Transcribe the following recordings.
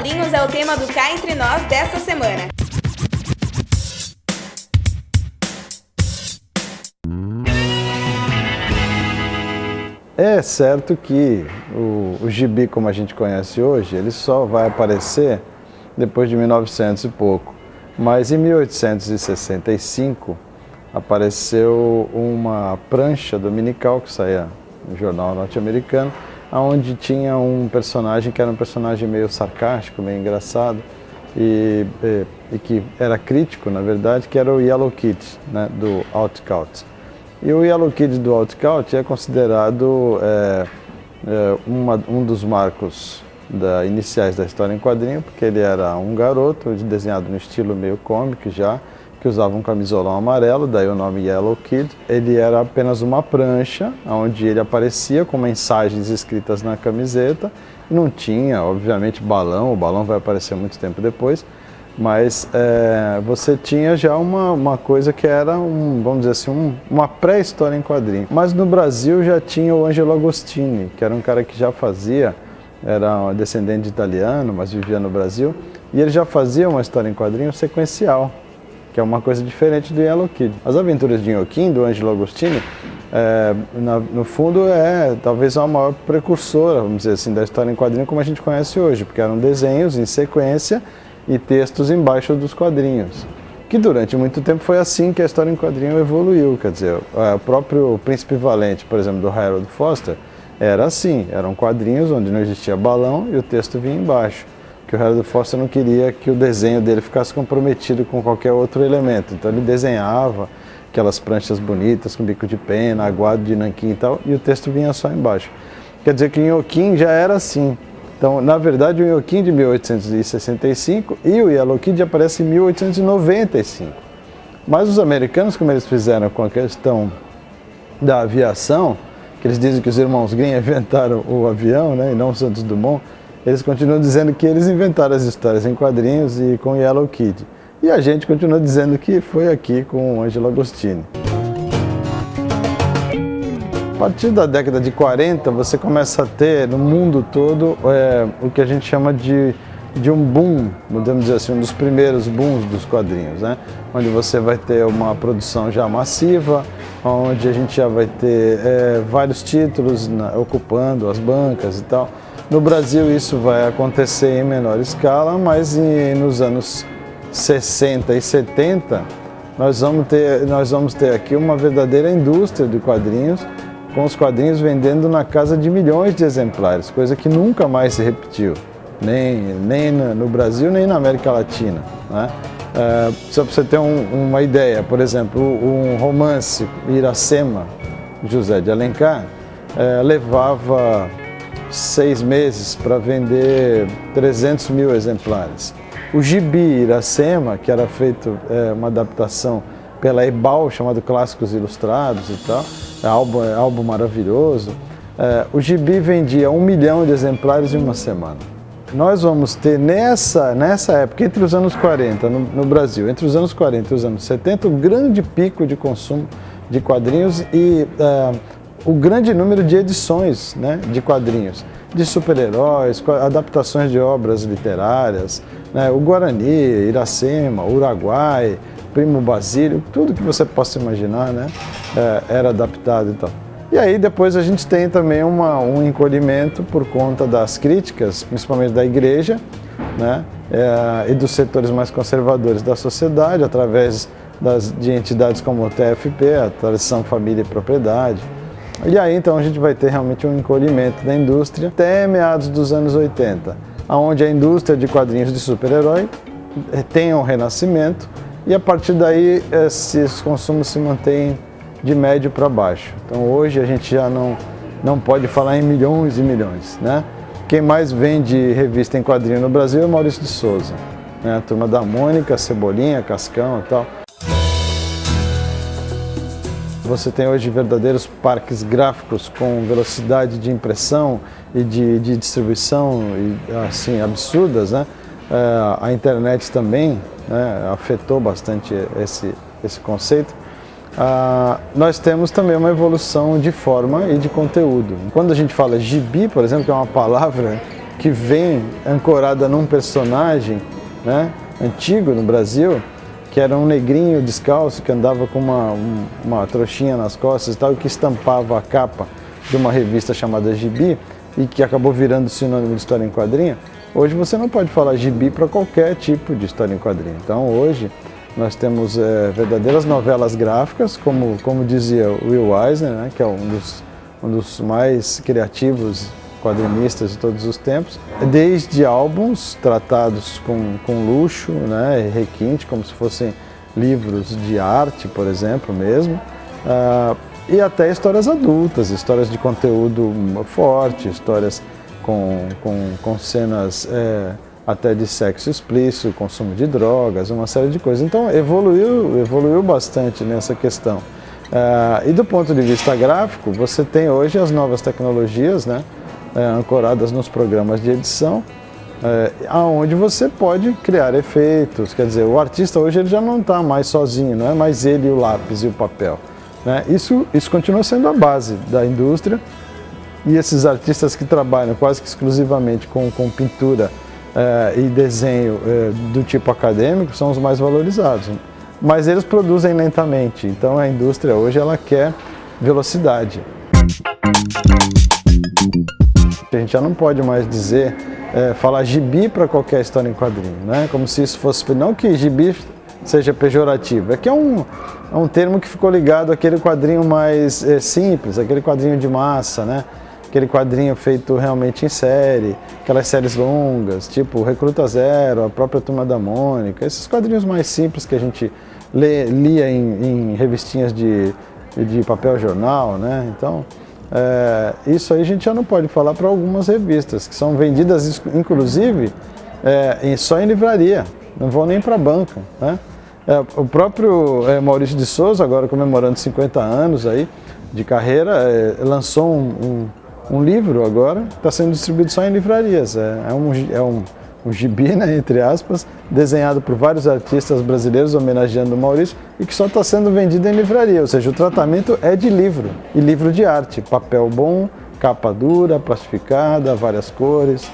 quadrinhos é o tema do Cá Entre Nós desta semana. É certo que o gibi, como a gente conhece hoje, ele só vai aparecer depois de 1900 e pouco. Mas em 1865 apareceu uma prancha dominical que saía no jornal norte-americano, onde tinha um personagem que era um personagem meio sarcástico, meio engraçado e que era crítico, na verdade, que era o Yellow Kid, né, do Outcault. E o Yellow Kid do Outcault é considerado um dos marcos iniciais da história em quadrinho, porque ele era um garoto desenhado no estilo meio comic já, que usava um camisolão amarelo, daí o nome Yellow Kid. Ele era apenas uma prancha, onde ele aparecia com mensagens escritas na camiseta, e não tinha, obviamente, balão, o balão vai aparecer muito tempo depois, mas você tinha já uma coisa que era, vamos dizer assim, uma pré-história em quadrinho. Mas no Brasil já tinha o Angelo Agostini, que era um cara que já fazia, era um descendente de italiano, mas vivia no Brasil, e ele já fazia uma história em quadrinho sequencial, que é uma coisa diferente do Yellow Kid. As Aventuras de Inhoquim, do Angelo Agostini, no fundo talvez a maior precursora, vamos dizer assim, da história em quadrinho como a gente conhece hoje, porque eram desenhos em sequência e textos embaixo dos quadrinhos. Que durante muito tempo foi assim que a história em quadrinho evoluiu, quer dizer, o próprio Príncipe Valente, por exemplo, do Harold Foster, era assim, eram quadrinhos onde não existia balão e o texto vinha embaixo. Que o Harold Foster não queria que o desenho dele ficasse comprometido com qualquer outro elemento, então ele desenhava aquelas pranchas bonitas com bico de pena, aguado de nanquim e tal, e o texto vinha só embaixo. Quer dizer que o Inhoquim já era assim. Então, na verdade, o Inhoquim de 1865 e o Yellow Kid aparece em 1895. Mas os americanos, como eles fizeram com a questão da aviação, que eles dizem que os irmãos Grimm inventaram o avião, né, e não o Santos Dumont, eles continuam dizendo que eles inventaram as histórias em quadrinhos e com Yellow Kid. E a gente continua dizendo que foi aqui com o Angelo Agostini. A partir da década de 40, você começa a ter no mundo todo o que a gente chama de um boom, podemos dizer assim, um dos primeiros booms dos quadrinhos, né? Onde você vai ter uma produção já massiva, onde a gente já vai ter vários títulos ocupando as bancas e tal. No Brasil isso vai acontecer em menor escala, mas nos anos 60 e 70 nós vamos ter aqui uma verdadeira indústria de quadrinhos, com os quadrinhos vendendo na casa de milhões de exemplares, coisa que nunca mais se repetiu, nem no Brasil, nem na América Latina, né? Só para você ter uma ideia, por exemplo, um romance Iracema, José de Alencar, levava 6 meses para vender 300 mil exemplares. O gibi Iracema, que era feito uma adaptação pela Ebal, chamado Clássicos Ilustrados e tal, álbum maravilhoso, o gibi vendia 1 milhão de exemplares em uma semana. Nós vamos ter nessa época, entre os anos 40 no Brasil, entre os anos 40 e os anos 70, um grande pico de consumo de quadrinhos e o grande número de edições, né, de quadrinhos, de super-heróis, adaptações de obras literárias, né, o Guarani, Iracema, Uruguai, Primo Basílio, tudo que você possa imaginar, né, era adaptado e tal. E aí depois a gente tem também um encolhimento por conta das críticas, principalmente da igreja, né, e dos setores mais conservadores da sociedade, através de entidades como o TFP, a Tradição, Família e Propriedade. E aí então a gente vai ter realmente um encolhimento da indústria até meados dos anos 80, onde a indústria de quadrinhos de super-herói tem um renascimento e a partir daí esses consumos se mantêm de médio para baixo. Então hoje a gente já não pode falar em milhões e milhões, né? Quem mais vende revista em quadrinho no Brasil é Maurício de Souza, né? A Turma da Mônica, Cebolinha, Cascão e tal. Você tem hoje verdadeiros parques gráficos com velocidade de impressão e de distribuição assim, absurdas, né? A internet também, né, afetou bastante esse conceito. Nós temos também uma evolução de forma e de conteúdo. Quando a gente fala gibi, por exemplo, que é uma palavra que vem ancorada num personagem, né, antigo no Brasil, que era um negrinho descalço que andava com uma trouxinha nas costas e tal, e que estampava a capa de uma revista chamada Gibi e que acabou virando sinônimo de história em quadrinho. Hoje você não pode falar gibi para qualquer tipo de história em quadrinho. Então hoje nós temos verdadeiras novelas gráficas, como dizia Will Eisner, né, que é um dos mais criativos quadrinistas de todos os tempos, desde álbuns tratados com luxo, né, e requinte, como se fossem livros de arte, por exemplo, mesmo, e até histórias adultas, histórias de conteúdo forte, histórias com cenas até de sexo explícito, consumo de drogas, uma série de coisas. Então evoluiu bastante nessa questão. E do ponto de vista gráfico, você tem hoje as novas tecnologias, né, ancoradas nos programas de edição, aonde você pode criar efeitos. Quer dizer, o artista hoje ele já não está mais sozinho, não é mais ele, o lápis e o papel, né? Isso continua sendo a base da indústria, e esses artistas que trabalham quase que exclusivamente com pintura e desenho do tipo acadêmico são os mais valorizados. Mas eles produzem lentamente, então a indústria hoje ela quer velocidade. A gente já não pode mais dizer, falar gibi para qualquer história em quadrinho, né? Como se isso fosse, não que gibi seja pejorativo, é que é um termo que ficou ligado àquele quadrinho mais simples, aquele quadrinho de massa, né? Aquele quadrinho feito realmente em série, aquelas séries longas, tipo Recruta Zero, a própria Turma da Mônica, esses quadrinhos mais simples que a gente lia em revistinhas de papel jornal, né? Então, isso aí a gente já não pode falar para algumas revistas, que são vendidas inclusive só em livraria, não vão nem para a banca, né? O próprio Maurício de Souza, agora comemorando 50 anos aí de carreira, lançou um livro agora, está sendo distribuído só em livrarias. É um gibi, né, entre aspas, desenhado por vários artistas brasileiros homenageando o Maurício e que só está sendo vendido em livraria, ou seja, o tratamento é de livro, e livro de arte, papel bom, capa dura, plastificada, várias cores.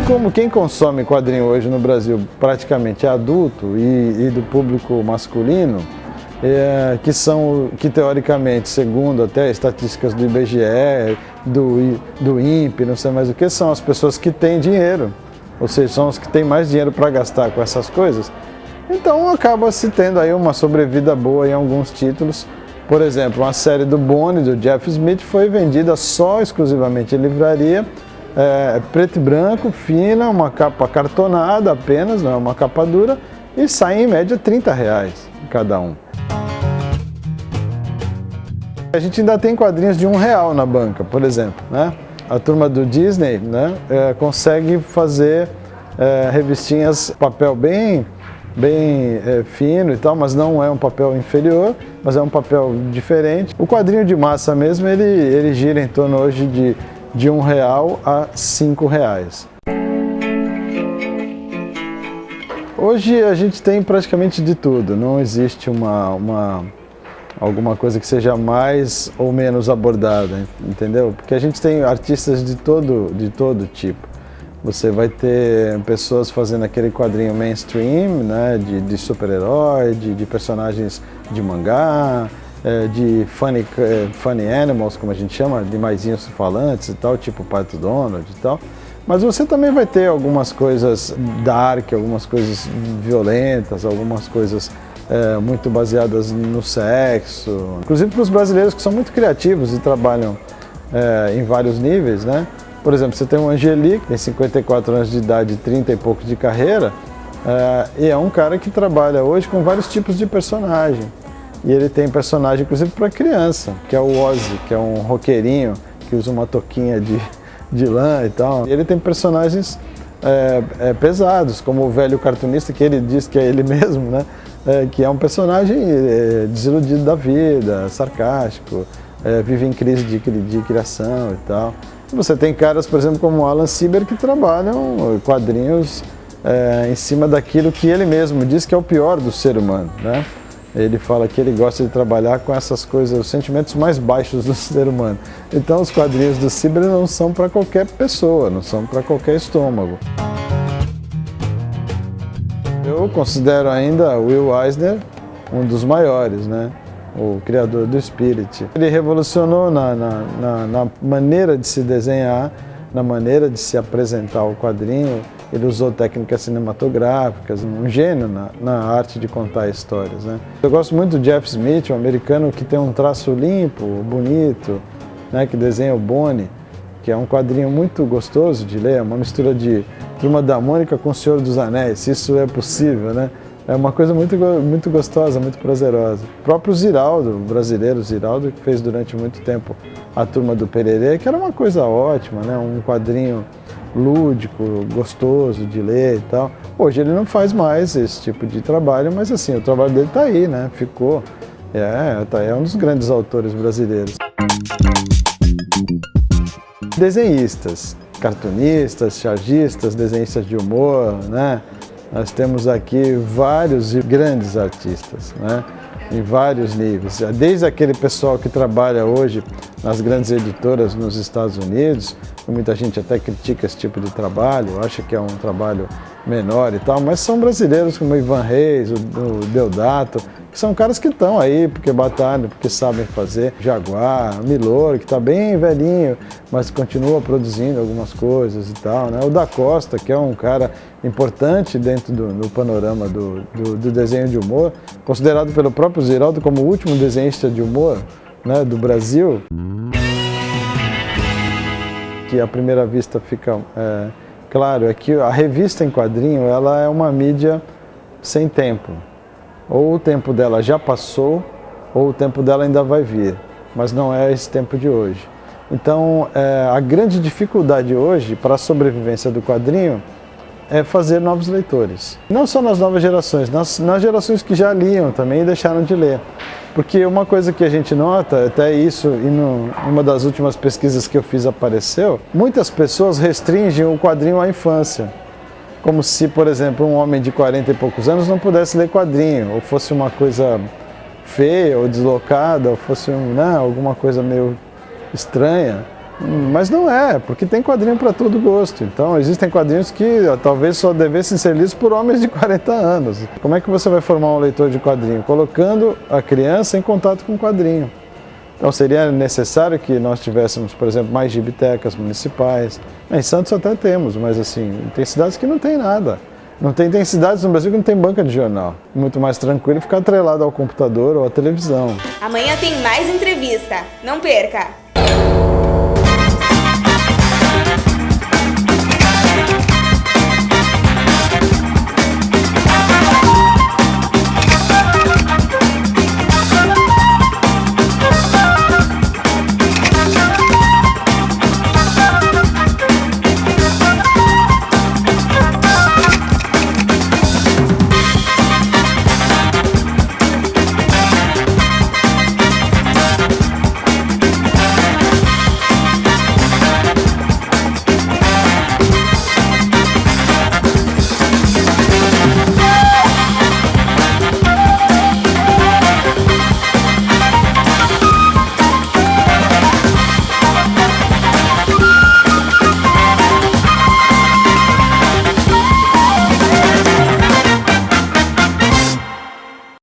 Como quem consome quadrinho hoje no Brasil praticamente é adulto e do público masculino, que teoricamente, segundo até estatísticas do IBGE, do INPE, não sei mais o que, são as pessoas que têm dinheiro, ou seja, são os que têm mais dinheiro para gastar com essas coisas. Então acaba se tendo aí uma sobrevida boa em alguns títulos. Por exemplo, uma série do Bone, do Jeff Smith, foi vendida só exclusivamente em livraria, preto e branco, fina, uma capa cartonada apenas, não é uma capa dura, e sai em média R$30 cada um. A gente ainda tem quadrinhos de R$1 na banca, por exemplo, né? A turma do Disney, né, consegue fazer revistinhas, papel bem fino e tal, mas não é um papel inferior, mas é um papel diferente. O quadrinho de massa mesmo, ele gira em torno hoje de R$1 a R$5. Hoje a gente tem praticamente de tudo, não existe alguma coisa que seja mais ou menos abordada, entendeu? Porque a gente tem artistas de todo tipo. Você vai ter pessoas fazendo aquele quadrinho mainstream, né, de super-herói, de personagens de mangá, de funny animals, como a gente chama, animaizinhos falantes e tal, tipo Pato Donald e tal. Mas você também vai ter algumas coisas dark, algumas coisas violentas, algumas coisas muito baseadas no sexo. Inclusive para os brasileiros que são muito criativos e trabalham em vários níveis, né? Por exemplo, você tem o Angelique, tem 54 anos de idade, 30 e pouco de carreira, e é um cara que trabalha hoje com vários tipos de personagem. E ele tem personagem, inclusive, para criança, que é o Ozzy, que é um roqueirinho que usa uma touquinha de lã e tal. E ele tem personagens pesados, como o velho cartunista, que ele diz que é ele mesmo, né? Que é um personagem desiludido da vida, sarcástico, vive em crise de criação e tal. Você tem caras, por exemplo, como Alan Sieber, que trabalham quadrinhos em cima daquilo que ele mesmo diz que é o pior do ser humano, né? Ele fala que ele gosta de trabalhar com essas coisas, os sentimentos mais baixos do ser humano. Então os quadrinhos do Sibeli não são para qualquer pessoa, não são para qualquer estômago. Eu considero ainda o Will Eisner um dos maiores, né? O criador do Spirit. Ele revolucionou na maneira de se desenhar, na maneira de se apresentar o quadrinho. Ele usou técnicas cinematográficas, um gênio na arte de contar histórias, né? Eu gosto muito do Jeff Smith, um americano que tem um traço limpo, bonito, né? Que desenha o Bonnie, que é um quadrinho muito gostoso de ler, uma mistura de Turma da Mônica com O Senhor dos Anéis, se isso é possível, né? É uma coisa muito gostosa, muito prazerosa. O próprio Ziraldo, o brasileiro Ziraldo, que fez durante muito tempo a Turma do Pererê, que era uma coisa ótima, né? Um quadrinho lúdico, gostoso de ler e tal. Hoje ele não faz mais esse tipo de trabalho, mas assim, o trabalho dele está aí, né? Ficou. É um dos grandes autores brasileiros. Desenhistas, cartunistas, chargistas, desenhistas de humor, né? Nós temos aqui vários grandes artistas, né? Em vários níveis. Desde aquele pessoal que trabalha hoje nas grandes editoras nos Estados Unidos, muita gente até critica esse tipo de trabalho, acha que é um trabalho menor e tal, mas são brasileiros como o Ivan Reis, o Deodato, que são caras que estão aí porque batalham, porque sabem fazer. Jaguar, Milor, que está bem velhinho, mas continua produzindo algumas coisas e tal, né? O Da Costa, que é um cara importante dentro do panorama do desenho de humor, considerado pelo próprio Ziraldo como o último desenhista de humor, né, do Brasil. Que à primeira vista fica claro é que a revista em quadrinho ela é uma mídia sem tempo. Ou o tempo dela já passou, ou o tempo dela ainda vai vir, mas não é esse tempo de hoje. Então, a grande dificuldade hoje para a sobrevivência do quadrinho é fazer novos leitores. Não só nas novas gerações, nas gerações que já liam também e deixaram de ler. Porque uma coisa que a gente nota, até isso, e numa das últimas pesquisas que eu fiz apareceu, muitas pessoas restringem o quadrinho à infância. Como se, por exemplo, um homem de 40 e poucos anos não pudesse ler quadrinho, ou fosse uma coisa feia, ou deslocada, ou fosse alguma coisa meio estranha. Mas não é, porque tem quadrinho para todo gosto. Então, existem quadrinhos que talvez só devessem ser lidos por homens de 40 anos. Como é que você vai formar um leitor de quadrinho? Colocando a criança em contato com o quadrinho. Então, seria necessário que nós tivéssemos, por exemplo, mais gibitecas municipais. Em Santos até temos, mas assim, tem cidades que não tem nada. Tem cidades no Brasil que não tem banca de jornal. Muito mais tranquilo ficar atrelado ao computador ou à televisão. Amanhã tem mais entrevista. Não perca!